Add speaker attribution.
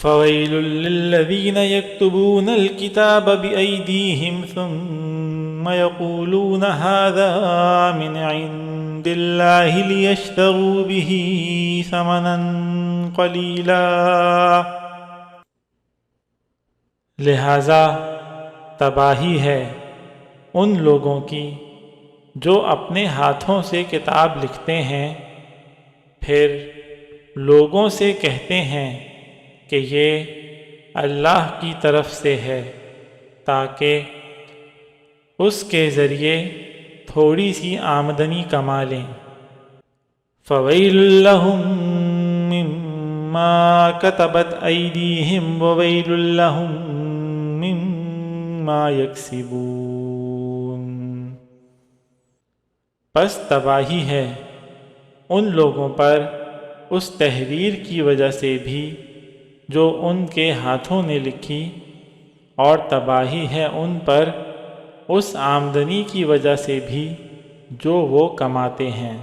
Speaker 1: فويل للذين يكتبون الكتاب بأيديهم ثم يقولون هذا من عند الله ليشتروا به ثمنا قليلا، لہذا تباہی ہے ان لوگوں کی جو اپنے ہاتھوں سے کتاب لکھتے ہیں پھر لوگوں سے کہتے ہیں کہ یہ اللہ کی طرف سے ہے تاکہ اس کے ذریعے تھوڑی سی آمدنی کما لیں۔ فویل لہم مما کتبت ایدیہم وویل لہم مما یکسبون، پس تباہی ہے ان لوگوں پر اس تحریر کی وجہ سے بھی جو ان کے ہاتھوں نے لکھی، اور تباہی ہے ان پر اس آمدنی کی وجہ سے بھی جو وہ کماتے ہیں۔